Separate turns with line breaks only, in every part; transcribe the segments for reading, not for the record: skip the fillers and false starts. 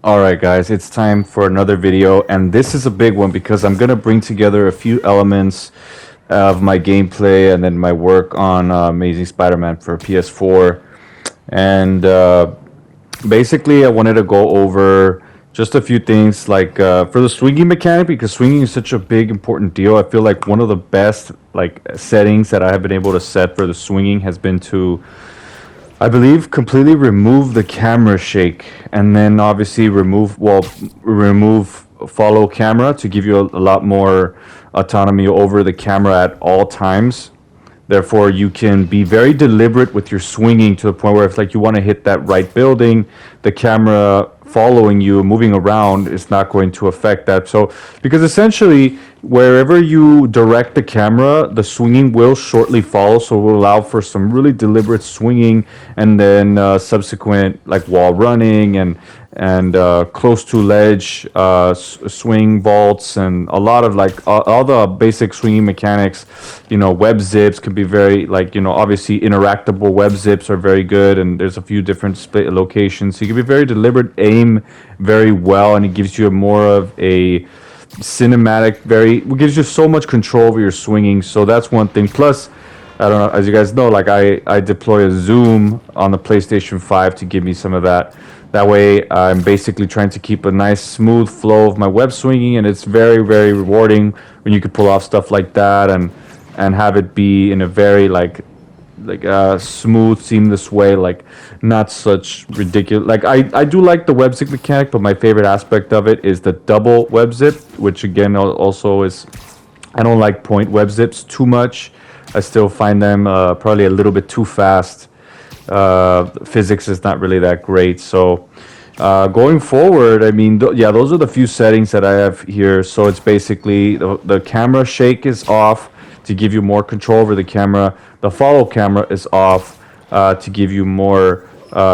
All right, guys, it's time for another video, and this is a big one because I'm gonna bring together a few elements of my gameplay and then my work on Amazing Spider-Man for PS4. And basically, I wanted to go over just a few things, like for the swinging mechanic, because swinging is such a big, important deal. I feel like one of the best settings that I have been able to set for the swinging has been to, I believe, completely remove the camera shake, and then obviously remove follow camera to give you a lot more autonomy over the camera at all times. Therefore, you can be very deliberate with your swinging to the point where if like you want to hit that right building, the camera following you, moving around, is not going to affect that. So, because essentially, wherever you direct the camera, the swinging will shortly follow. So, it will allow for some really deliberate swinging, and then subsequent like wall running and close to ledge swing vaults, and a lot of all the basic swinging mechanics. Web zips can be very obviously interactable web zips are very good, and there's a few different split locations, so you can be very deliberate, aim very well, and it gives you more of a cinematic, it gives you so much control over your swinging. So that's one thing. Plus, I don't know, as you guys know, like I deploy a zoom on the PlayStation 5 to give me some of that. That way, I'm basically trying to keep a nice smooth flow of my web swinging, and it's very, very rewarding when you can pull off stuff like that and have it be in a very smooth, seamless way, like not such ridiculous. Like I do like the web zip mechanic, but my favorite aspect of it is the double web zip, which again also is, I don't like point web zips too much. I still find them probably a little bit too fast. Physics is not really that great. So going forward, I mean, yeah, those are the few settings that I have here. So it's basically the camera shake is off to give you more control over the camera. The follow camera is off to give you more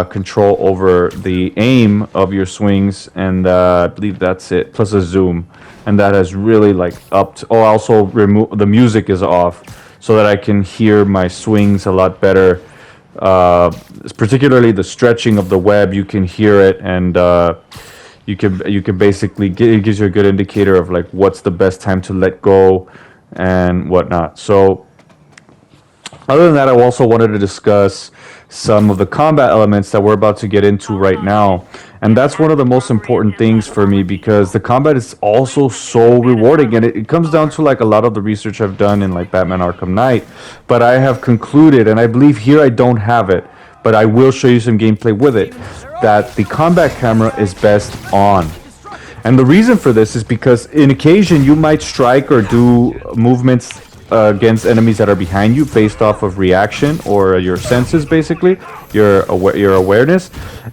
control over the aim of your swings, and I believe that's it. Plus a zoom, and that has really upped. Oh, also remove the music is off so that I can hear my swings a lot better. Particularly the stretching of the web, you can hear it, and you can basically it gives you a good indicator of like what's the best time to let go and whatnot. So other than that, I also wanted to discuss some of the combat elements that we're about to get into right now. And that's one of the most important things for me, because the combat is also so rewarding. And it comes down to like a lot of the research I've done in like Batman Arkham Knight. But I have concluded, and I believe here I don't have it, but I will show you some gameplay with it, that the combat camera is best on. And the reason for this is because in occasion you might strike or do movements against enemies that are behind you based off of reaction or your senses, basically your awareness,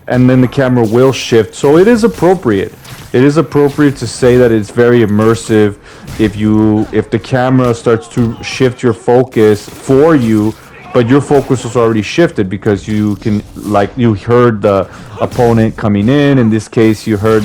and then the camera will shift. So it is appropriate to say that it's very immersive if the camera starts to shift your focus for you, but your focus was already shifted because you heard the opponent coming in this case you heard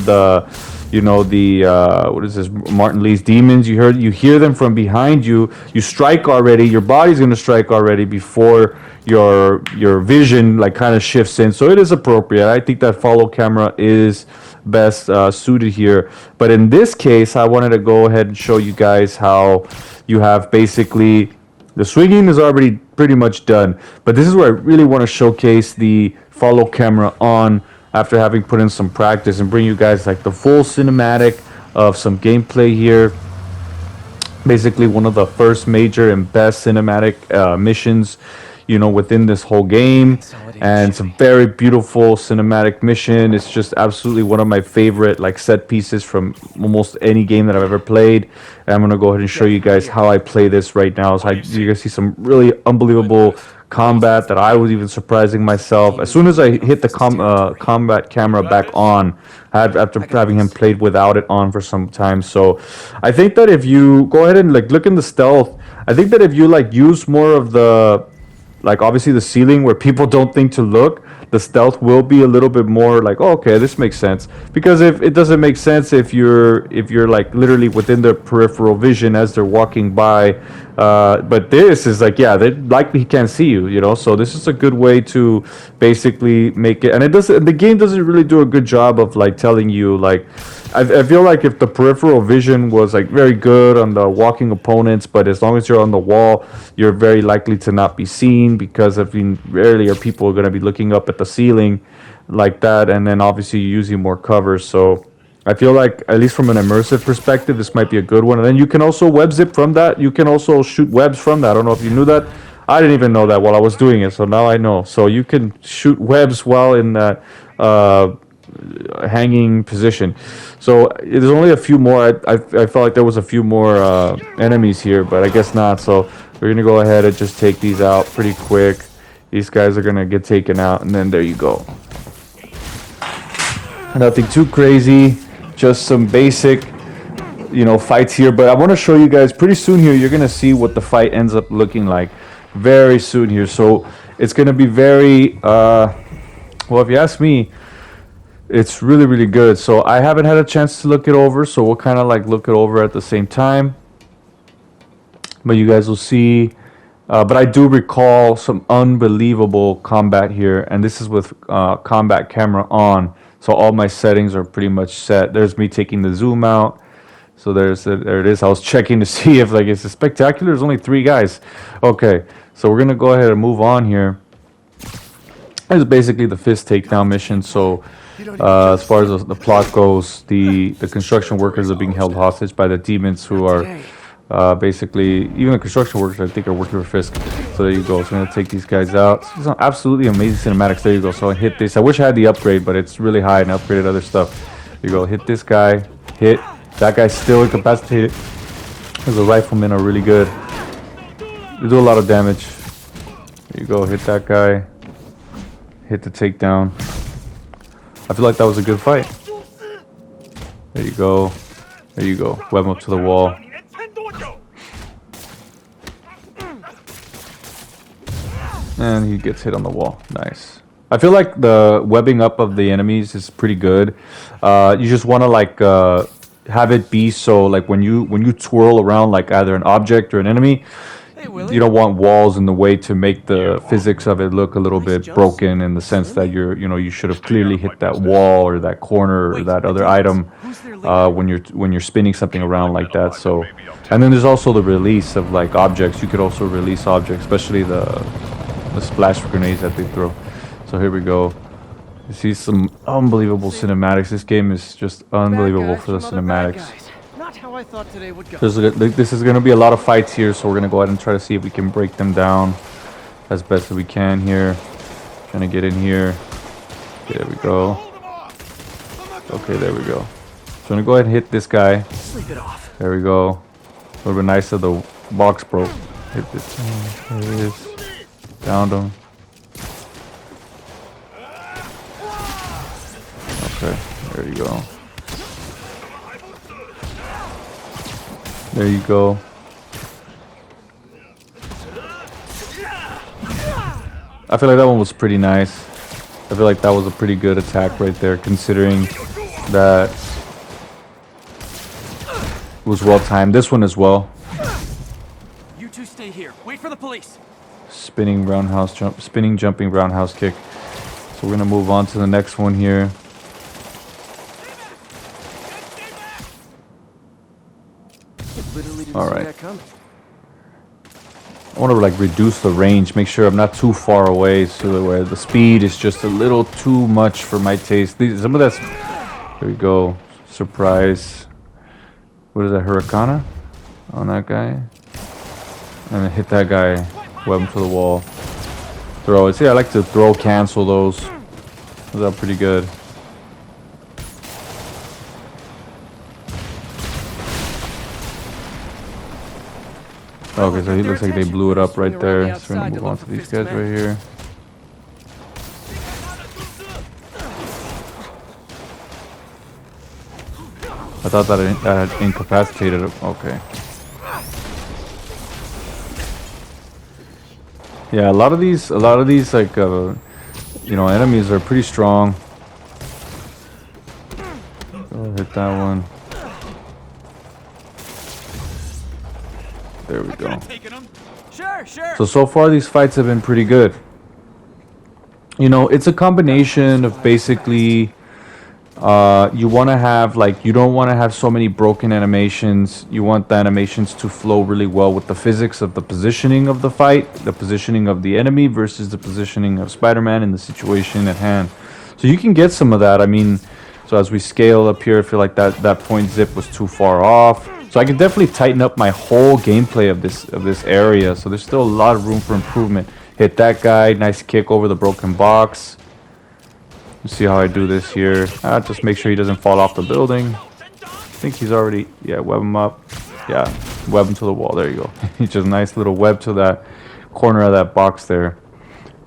what is this, Martin Lee's demons. You hear them from behind you. You strike already. Your body's gonna strike already before your vision kind of shifts in. So it is appropriate. I think that follow camera is best suited here. But in this case, I wanted to go ahead and show you guys how you have basically the swinging is already pretty much done. But this is where I really want to showcase the follow camera on, after having put in some practice, and bring you guys like the full cinematic of some gameplay here. Basically one of the first major and best cinematic missions within this whole game, and it's a very beautiful cinematic mission. It's just absolutely one of my favorite set pieces from almost any game that I've ever played. And I'm gonna go ahead and show you guys how I play this right now. So you guys see some really unbelievable combat that I was even surprising myself. As soon as I hit the combat camera back on, after having him played without it on for some time. So I think that if you go ahead and look in the stealth, I think that if you use more of the obviously the ceiling where people don't think to look, the stealth will be a little bit more like, oh, okay, this makes sense. Because if it doesn't make sense if you're like literally within their peripheral vision as they're walking by. But this is like, yeah, they likely can't see you, you know. So this is a good way to basically make it, and it doesn't. The game doesn't really do a good job of like telling you like. I feel like if the peripheral vision was like very good on the walking opponents, but as long as you're on the wall, you're very likely to not be seen because rarely are people going to be looking up at the ceiling like that, and then obviously you're using more cover. So I feel like at least from an immersive perspective, this might be a good one. And then you can also web zip from that. You can also shoot webs from that. I don't know if you knew that. I didn't even know that while I was doing it, so now I know. So you can shoot webs while in that hanging position. So there's only a few more. I felt like there was a few more enemies here, but I guess not. So we're gonna go ahead and just take these out pretty quick. These guys are gonna get taken out, and then there you go. Nothing too crazy, just some basic, fights here. But I want to show you guys pretty soon here. You're gonna see what the fight ends up looking like very soon here. So it's gonna be very well, if you ask me, it's really, really good. So I haven't had a chance to look it over, so we'll kind of like look it over at the same time. But you guys will see. But I do recall some unbelievable combat here, and this is with combat camera on. So all my settings are pretty much set. There's me taking the zoom out. So there it is. I was checking to see if like it's spectacular. There's only 3 guys. Okay, so we're gonna go ahead and move on here. This is basically the Fisk takedown mission. So as far as the plot goes, the construction workers are being held hostage by the demons who are basically, even the construction workers I think are working for Fisk. So there you go. So I'm going to take these guys out. These are absolutely amazing cinematics. There you go. So I hit this. I wish I had the upgrade, but it's really high and I upgraded other stuff. There you go. Hit this guy. Hit. That guy's still incapacitated. The riflemen are really good. They do a lot of damage. There you go. Hit that guy. Hit the takedown. I feel like that was a good fight. There you go. There you go. Web him up to the wall. And he gets hit on the wall. Nice. I feel like the webbing up of the enemies is pretty good. You just want to like have it be so like when you twirl around like either an object or an enemy, you don't want walls in the way to make the physics of it look a little bit broken in the sense that you should have clearly hit that wall or that corner or that other item when you're spinning something around like that. So, and then there's also the release of like objects. You could also release objects, especially the splash grenades that they throw. So here we go. You see some unbelievable cinematics. This game is just unbelievable for the cinematics.
How I thought today would go.
This is going to be a lot of fights here, so we're going to go ahead and try to see if we can break them down as best as we can here. Trying to get in here. Okay, there we go. Okay, there we go. So I'm going to go ahead and hit this guy.
Sleep it off.
There we go. A little bit nice of the box broke. Hit this. There it is. Downed him. Okay, there you go. There you go. I feel like that one was pretty nice. I feel like that was a pretty good attack right there, considering that it was well timed. This one as well.
You two stay here. Wait for the police.
Spinning roundhouse jump, spinning jumping roundhouse kick. So we're gonna move on to the next one here. All right. I want to like reduce the range, make sure I'm not too far away, so where the speed is just a little too much for my taste. Some of that's, there we go. Surprise. What is that, Hurricane on that guy? And then hit that guy, web him to the wall. Throw it. See, I like to throw cancel those. Those are pretty good. Okay, so he looks like they blew it up right there. So we're gonna move on to these guys right here. I thought that had incapacitated him. Okay. Yeah, a lot of these like you know, enemies are pretty strong. Oh, hit that one. There we go.
Sure.
So far these fights have been pretty good. You know, it's a combination of basically you want to have, like, you don't want to have so many broken animations. You want the animations to flow really well with the physics of the positioning of the fight, the positioning of the enemy versus the positioning of Spider-Man in the situation at hand. So you can get some of that. I mean, so as we scale up here, I feel like that point zip was too far off. So I can definitely tighten up my whole gameplay of this area. So there's still a lot of room for improvement. Hit that guy, nice kick over the broken box. Let's see how I do this here. Just make sure he doesn't fall off the building. I think he's already, yeah, web him up. Yeah, web him to the wall. There you go. He's just a nice little web to that corner of that box there.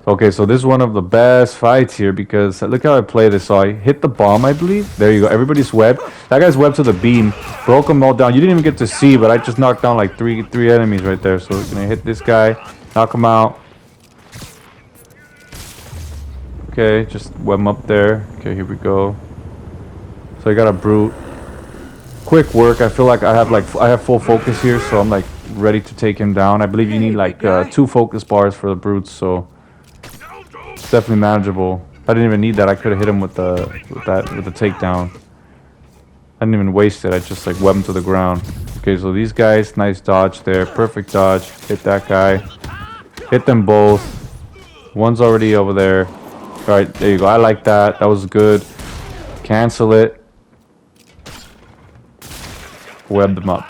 Okay, so this is one of the best fights here because look how I play this. So I hit the bomb, I believe. There you go. Everybody's webbed. That guy's webbed to the beam. Broke them all down. You didn't even get to see, but I just knocked down like three enemies right there. So we're gonna hit this guy, knock him out. Okay, just web him up there. Okay, here we go. So I got a brute. Quick work. I feel like I have full focus here, so I'm like ready to take him down. I believe you need like 2 focus bars for the brutes, so it's definitely manageable. I didn't even need that. I could have hit him with the takedown. I didn't even waste it. I just like web him to the ground. Okay, so these guys, nice dodge there, perfect dodge. Hit that guy. Hit them both. One's already over there. All right, there you go. I like that. That was good. Cancel it. Web them up.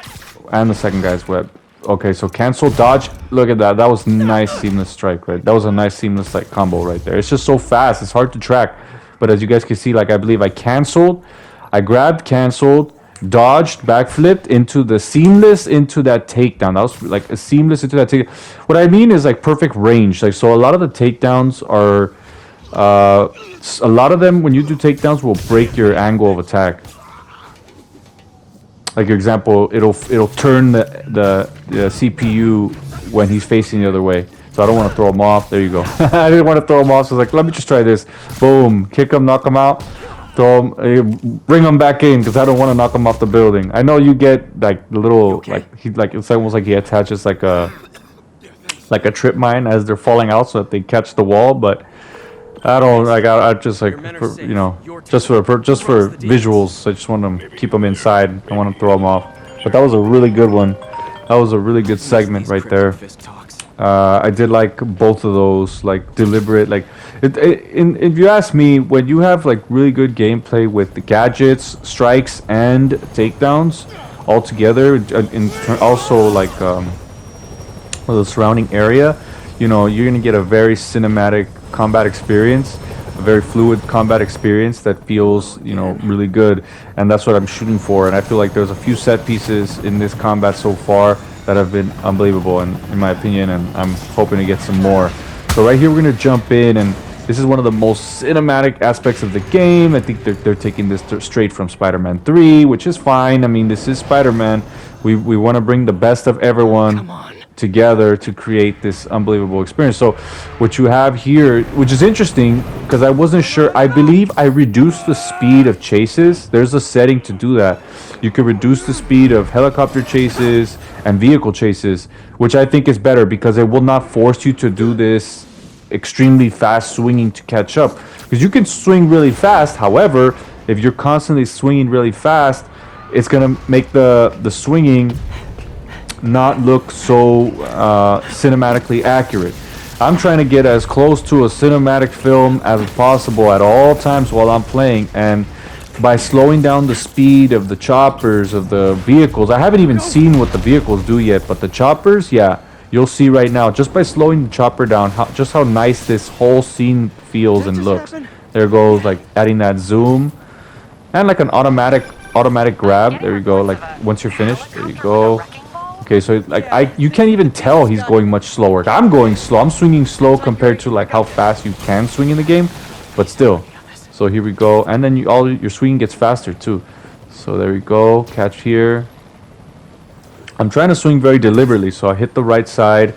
And the second guy's web. Okay, so cancel, dodge. Look at that. That was nice seamless strike, right? That was a nice seamless like combo right there. It's just so fast. It's hard to track. But as you guys can see, like I believe I canceled. I grabbed, canceled, dodged, backflipped into the seamless into that takedown. That was like a seamless into that takedown. What I mean is like perfect range. Like, so a lot of the takedowns are a lot of them when you do takedowns will break your angle of attack. Like, for example, it'll turn the CPU when he's facing the other way. So I don't want to throw him off. There you go. I didn't want to throw him off, so I was like, let me just try this. Boom, kick him, knock him out, throw him, bring him back in because I don't want to knock him off the building. I know you get like the little it's almost like he attaches like a trip mine as they're falling out so that they catch the wall, but I don't like. I just like you know, just for visuals. I just want to keep them inside. I want to throw them off. But that was a really good one. That was a really good segment right there. I did like both of those, like deliberate. Like, if you ask me, when you have like really good gameplay with the gadgets, strikes, and takedowns all together, also like the surrounding area, you know, you're gonna get a very cinematic combat experience, a very fluid combat experience that feels, you know, really good, and that's what I'm shooting for. And I feel like there's a few set pieces in this combat so far that have been unbelievable, and in my opinion, and I'm hoping to get some more. So right here we're gonna jump in, and this is one of the most cinematic aspects of the game. I think they're taking this straight from Spider-Man 3, which is fine. I mean, this is Spider-Man. We want to bring the best of everyone together to create this unbelievable experience. So what you have here, which is interesting because I wasn't sure, I believe I reduced the speed of chases. There's a setting to do that. You can reduce the speed of helicopter chases and vehicle chases, which I think is better because it will not force you to do this extremely fast swinging to catch up, because you can swing really fast. However, if you're constantly swinging really fast, it's gonna make the swinging not look so cinematically accurate. I'm trying to get as close to a cinematic film as possible at all times while I'm playing, and by slowing down the speed of the choppers, of the vehicles, I haven't even seen what the vehicles do yet, but the choppers, yeah, you'll see right now, just by slowing the chopper down, how nice this whole scene feels and looks. There goes, like, adding that zoom, and like an automatic grab. There you go, like, once you're finished, there you go. Okay, so like you can't even tell he's going much slower. I'm going slow. I'm swinging slow compared to like how fast you can swing in the game, but still. So here we go, and then your swinging gets faster too. So there we go. Catch here. I'm trying to swing very deliberately, so I hit the right side.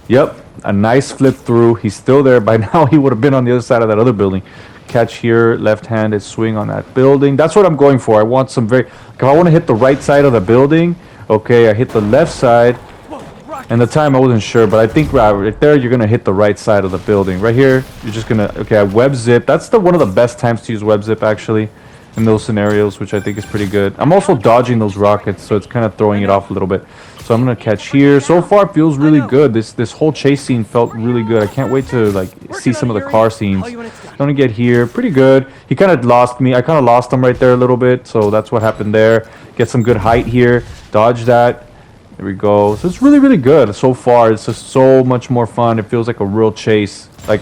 Yep, A nice flip through. He's still there. By now, he would have been on the other side of that other building. Catch here, left-handed swing on that building. That's what I'm going for. I want some very... If I want to hit the right side of the building, okay, I hit the left side. And the time I wasn't sure, but I think right there you're going to hit the right side of the building. Right here, you're just going to... Okay, I web zip. That's one of the best times to use web zip, actually, in those scenarios, which I think is pretty good. I'm also dodging those rockets, so it's kind of throwing it off a little bit. So I'm going to catch here. So far, it feels really good. This whole chase scene felt really good. I can't wait to like see some of the car scenes. I'm going to get here. Pretty good. He kind of lost me. I kind of lost him right there a little bit, so that's what happened there. Get some good height here. Dodge that. There we go. So it's really, really good so far. It's just so much more fun. It feels like a real chase, like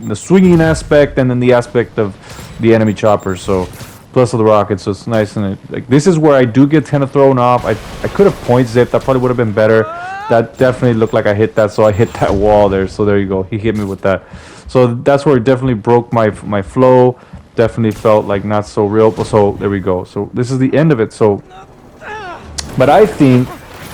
the swinging aspect and then the aspect of the enemy choppers. So plus of the rockets, so it's nice. And like this is where I do get kind of thrown off. I could have point zipped. That probably would have been better. That definitely looked like I hit that, so I hit that wall there. So there you go. He hit me with that. So that's where it definitely broke my flow. Definitely felt like not so real. So there we go. So this is the end of it. So, but I think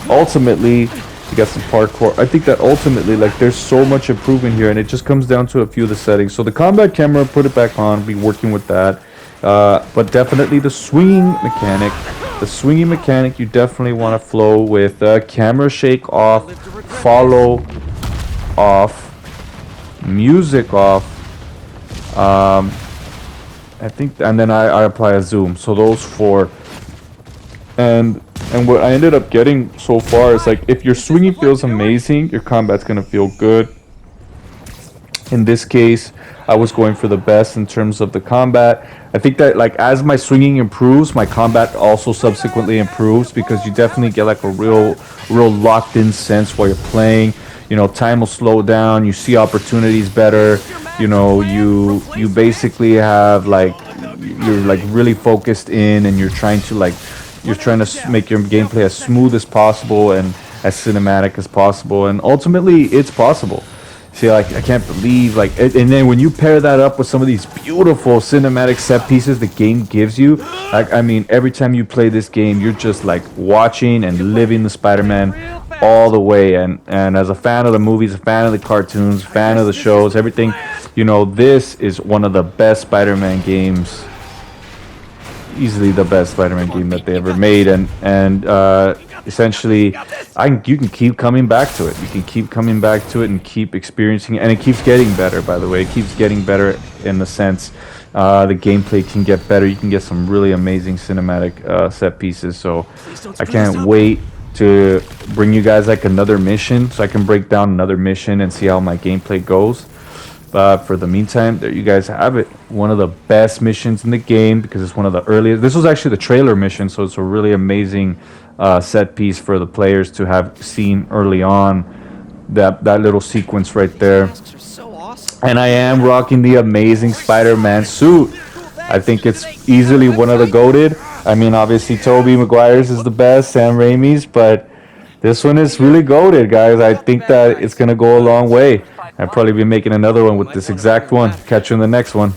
ultimately, you got some parkour. I think that ultimately, like, there's so much improvement here, and it just comes down to a few of the settings. So the combat camera, put it back on, be working with that. But definitely the swinging mechanic. The swinging mechanic, you definitely want to flow with camera shake off, follow off, music off. I think, and then I apply a zoom. So those four. And what I ended up getting so far is like if your swinging feels amazing, your combat's gonna feel good. In this case, I was going for the best in terms of the combat. I think that like as my swinging improves, my combat also subsequently improves because you definitely get like a real locked in sense while you're playing. You know, time will slow down, you see opportunities better, you know, you basically have like, you're like really focused in and you're trying to make your gameplay as smooth as possible and as cinematic as possible, and ultimately it's possible. See, like I can't believe like, and then when you pair that up with some of these beautiful cinematic set pieces the game gives you, like I mean, every time you play this game, you're just like watching and living the Spider-Man all the way. And as a fan of the movies, a fan of the cartoons, fan of the shows, everything, you know, this is one of the best Spider-Man games. Easily the best Spider-Man game that they ever made, and essentially, you can keep coming back to it. You can keep coming back to it and keep experiencing it, and it keeps getting better. By the way, it keeps getting better in the sense the gameplay can get better. You can get some really amazing cinematic set pieces. So I can't wait to bring you guys like another mission, so I can break down another mission and see how my gameplay goes. For the meantime, there you guys have it. One of the best missions in the game because it's one of the earliest. This was actually the trailer mission, so it's a really amazing set piece for the players to have seen early on. That little sequence right there. And I am rocking the amazing Spider-Man suit. I think it's easily one of the GOATed. I mean, obviously, Tobey Maguire's is the best, Sam Raimi's, but this one is really GOATed, guys. I think that it's going to go a long way. I'll probably be making another one with this exact one. Catch you in the next one.